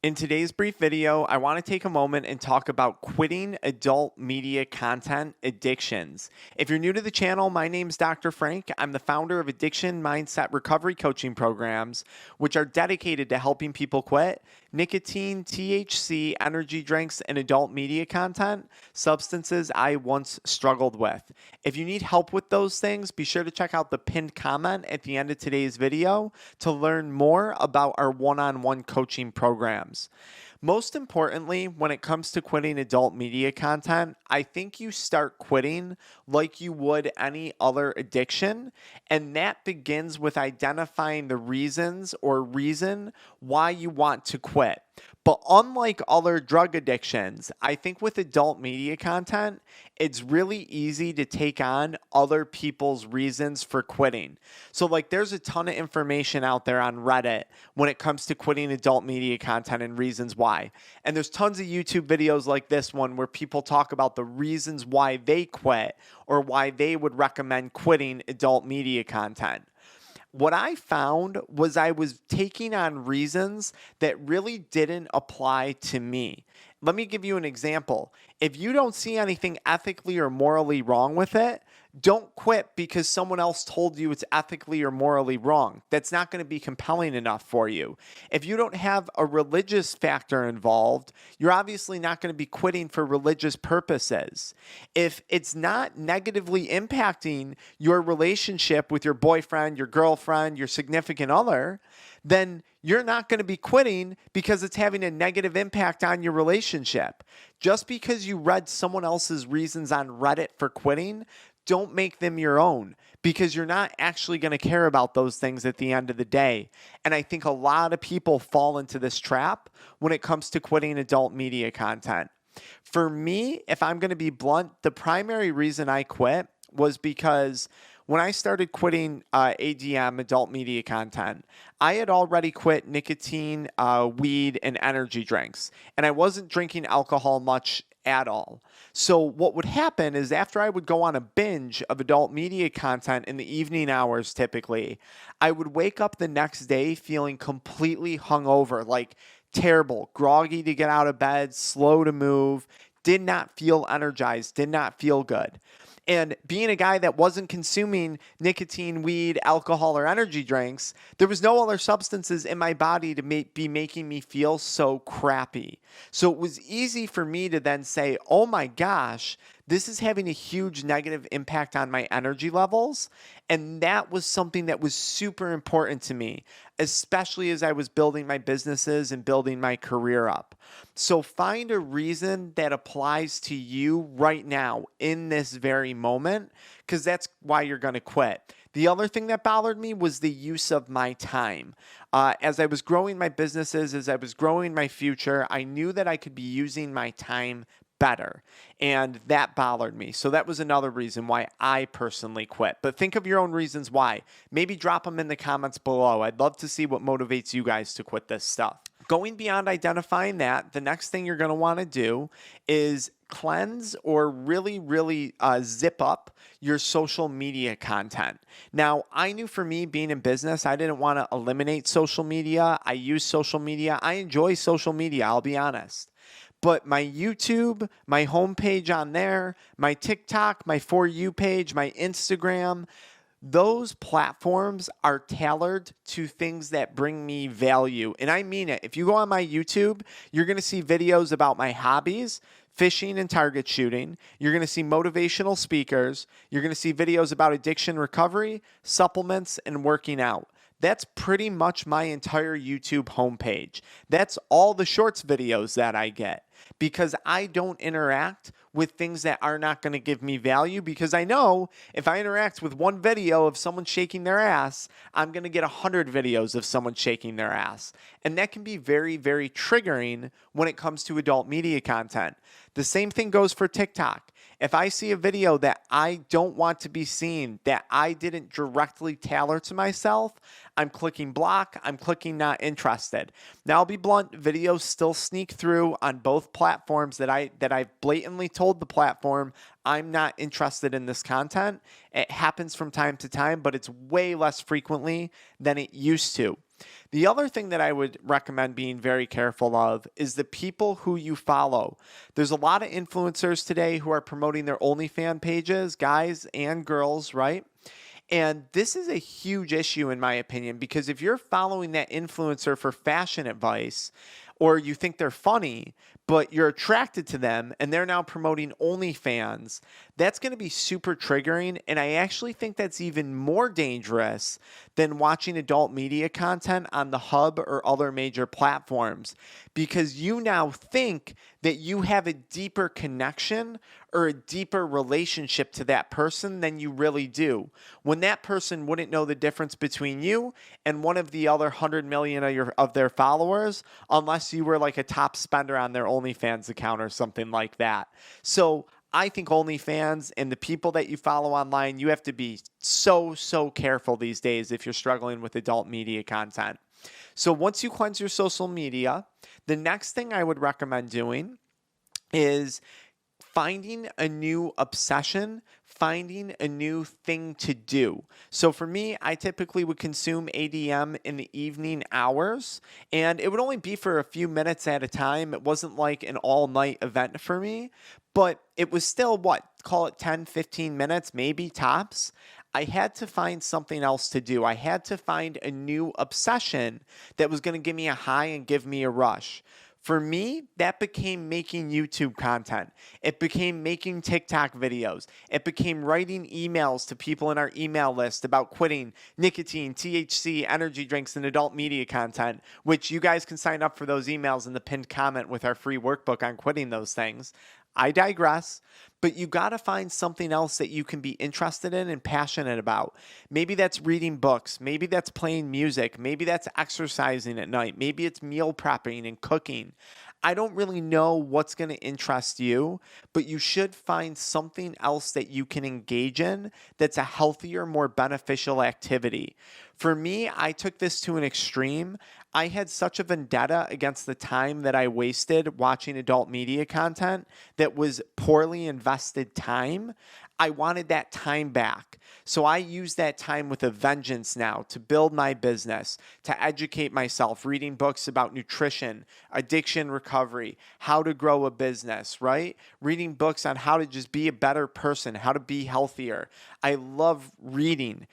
In today's brief video, I want to take a moment and talk about quitting adult media content addictions. If you're new to the channel, my name's Dr. Frank. I'm the founder of Addiction Mindset Recovery Coaching Programs, which are dedicated to helping people quit nicotine, THC, energy drinks, and adult media content, substances I once struggled with. If you need help with those things, be sure to check out the pinned comment at the end of today's video to learn more about our one-on-one coaching programs. Most importantly, when it comes to quitting adult media content, I think you start quitting like you would any other addiction, and that begins with identifying the reasons or reason why you want to quit. But unlike other drug addictions, I think with adult media content, it's really easy to take on other people's reasons for quitting. So, there's a ton of information out there on Reddit when it comes to quitting adult media content and reasons why. And there's tons of YouTube videos like this one where people talk about the reasons why they quit or why they would recommend quitting adult media content. What I found was I was taking on reasons that really didn't apply to me. Let me give you an example. If you don't see anything ethically or morally wrong with it, don't quit because someone else told you it's ethically or morally wrong. That's not going to be compelling enough for you. If you don't have a religious factor involved, you're obviously not going to be quitting for religious purposes. If it's not negatively impacting your relationship with your boyfriend, your girlfriend, your significant other, then you're not going to be quitting because it's having a negative impact on your relationship. Just because you read someone else's reasons on Reddit for quitting, don't make them your own, because you're not actually going to care about those things at the end of the day. And I think a lot of people fall into this trap when it comes to quitting adult media content. For me, if I'm going to be blunt, the primary reason I quit was because when I started quitting ADM, adult media content, I had already quit nicotine, weed, and energy drinks. And I wasn't drinking alcohol much at all. So what would happen is after I would go on a binge of adult media content in the evening hours typically, I would wake up the next day feeling completely hungover, like terrible, groggy to get out of bed, slow to move, did not feel energized, did not feel good. And being a guy that wasn't consuming nicotine, weed, alcohol, or energy drinks, there was no other substances in my body to be making me feel so crappy. So it was easy for me to then say, oh my gosh, this is having a huge negative impact on my energy levels. And that was something that was super important to me, especially as I was building my businesses and building my career up. So find a reason that applies to you right now in this very moment, because that's why you're going to quit. The other thing that bothered me was the use of my time. As I was growing my businesses, as I was growing my future, I knew that I could be using my time better. And that bothered me. So that was another reason why I personally quit. But think of your own reasons why. Maybe drop them in the comments below. I'd love to see what motivates you guys to quit this stuff. Going beyond identifying that, the next thing you're going to want to do is cleanse or really zip up your social media content. Now, I knew for me being in business, I didn't want to eliminate social media. I use social media. I enjoy social media, I'll be honest. But my YouTube, my homepage on there, my TikTok, my For You page, my Instagram, those platforms are tailored to things that bring me value. And I mean it. If you go on my YouTube, you're going to see videos about my hobbies, fishing and target shooting. You're going to see motivational speakers. You're going to see videos about addiction recovery, supplements, and working out. That's pretty much my entire YouTube homepage. That's all the shorts videos that I get, because I don't interact with things that are not going to give me value, because I know if I interact with one video of someone shaking their ass, I'm going to get 100 videos of someone shaking their ass. And that can be very triggering when it comes to adult media content. The same thing goes for TikTok. If I see a video that I don't want to be seen, that I didn't directly tailor to myself, I'm clicking block, I'm clicking not interested. Now, I'll be blunt, videos still sneak through on both platforms that I've blatantly told the platform I'm not interested in this content. It happens from time to time, but it's way less frequently than it used to. The other thing that I would recommend being very careful of is the people who you follow. There's a lot of influencers today who are promoting their OnlyFans pages, guys and girls, right? And this is a huge issue, in my opinion, because if you're following that influencer for fashion advice, or you think they're funny, but you're attracted to them and they're now promoting OnlyFans, that's going to be super triggering. And I actually think that's even more dangerous than watching adult media content on the Hub or other major platforms, because you now think that you have a deeper connection or a deeper relationship to that person than you really do, when that person wouldn't know the difference between you and one of the other 100 million of their followers, unless you were like a top spender on their OnlyFans account or something like that. So I think OnlyFans and the people that you follow online, you have to be so careful these days if you're struggling with adult media content. So once you cleanse your social media, the next thing I would recommend doing is finding a new obsession, finding a new thing to do. So for me, I typically would consume ADM in the evening hours, and it would only be for a few minutes at a time. It wasn't like an all-night event for me, but it was still, call it 10, 15 minutes, maybe tops. I had to find something else to do. I had to find a new obsession that was going to give me a high and give me a rush. For me, that became making YouTube content. It became making TikTok videos. It became writing emails to people in our email list about quitting nicotine, THC, energy drinks, and adult media content, which you guys can sign up for those emails in the pinned comment with our free workbook on quitting those things. I digress, but you got to find something else that you can be interested in and passionate about. Maybe that's reading books. Maybe that's playing music. Maybe that's exercising at night. Maybe it's meal prepping and cooking. I don't really know what's going to interest you, but you should find something else that you can engage in that's a healthier, more beneficial activity. For me, I took this to an extreme. I had such a vendetta against the time that I wasted watching adult media content that was poorly invested time. I wanted that time back. So I use that time with a vengeance now to build my business, to educate myself, reading books about nutrition, addiction recovery, how to grow a business, right? Reading books on how to just be a better person, how to be healthier. I love reading,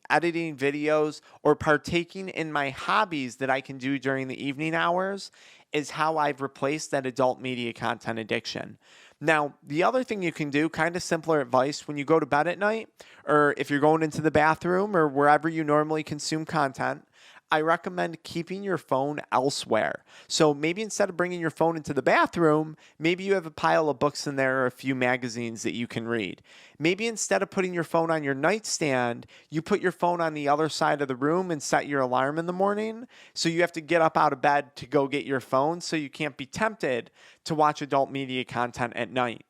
editing videos, or partaking in my hobbies that I can do during the evening hours is how I've replaced that adult media content addiction. Now, the other thing you can do, kind of simpler advice, when you go to bed at night, or if you're going into the bathroom or wherever you normally consume content, I recommend keeping your phone elsewhere. So maybe instead of bringing your phone into the bathroom, maybe you have a pile of books in there or a few magazines that you can read. Maybe instead of putting your phone on your nightstand, you put your phone on the other side of the room and set your alarm in the morning. So you have to get up out of bed to go get your phone so you can't be tempted to watch adult media content at night.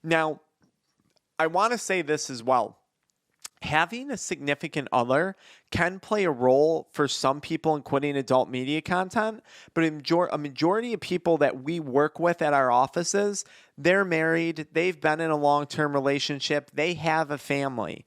Now, I want to say this as well. Having a significant other can play a role for some people in quitting adult media content, but a majority of people that we work with at our offices, they're married, they've been in a long-term relationship, they have a family.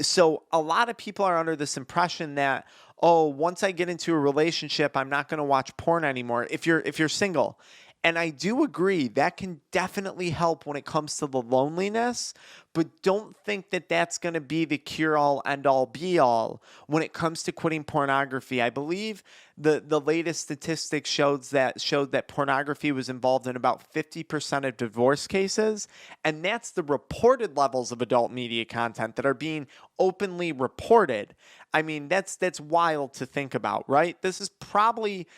So a lot of people are under this impression that, oh, once I get into a relationship, I'm not going to watch porn anymore if you're single. And I do agree that can definitely help when it comes to the loneliness, but don't think that that's going to be the cure-all, end-all, be-all when it comes to quitting pornography. I believe the latest statistics showed that pornography was involved in about 50% of divorce cases, and that's the reported levels of adult media content that are being openly reported. I mean, that's wild to think about, right? This is probably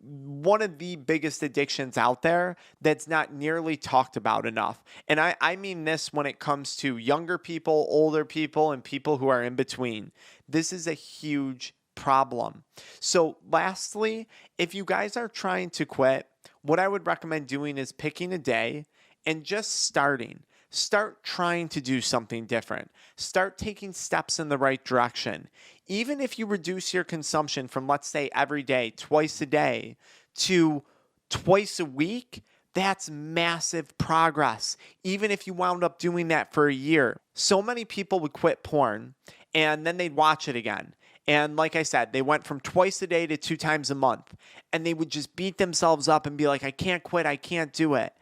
one of the biggest addictions out there that's not nearly talked about enough. And I mean this when it comes to younger people, older people, and people who are in between. This is a huge problem. So lastly, if you guys are trying to quit, what I would recommend doing is picking a day and just starting. Start trying to do something different. Start taking steps in the right direction. Even if you reduce your consumption from, let's say, every day, twice a day, to twice a week, that's massive progress. Even if you wound up doing that for a year. So many people would quit porn and then they'd watch it again. And like I said, they went from twice a day to 2 times a month, and they would just beat themselves up and be like, I can't quit, I can't do it.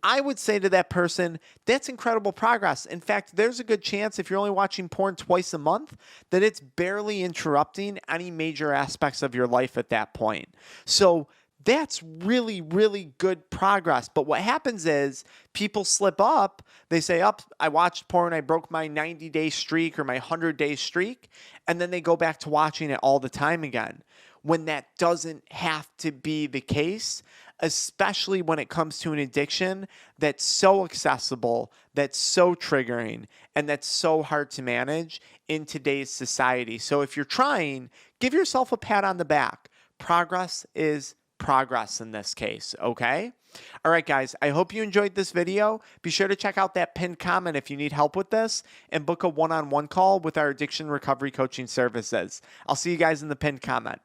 I would say to that person, that's incredible progress. In fact, there's a good chance if you're only watching porn twice a month, that it's barely interrupting any major aspects of your life at that point. So that's really, really good progress. But what happens is people slip up. They say, I watched porn, I broke my 90-day streak or my 100-day streak, and then they go back to watching it all the time again. When that doesn't have to be the case, especially when it comes to an addiction that's so accessible, that's so triggering, and that's so hard to manage in today's society. So if you're trying, give yourself a pat on the back. Progress is progress in this case, okay? All right, guys, I hope you enjoyed this video. Be sure to check out that pinned comment if you need help with this and book a one-on-one call with our addiction recovery coaching services. I'll see you guys in the pinned comment.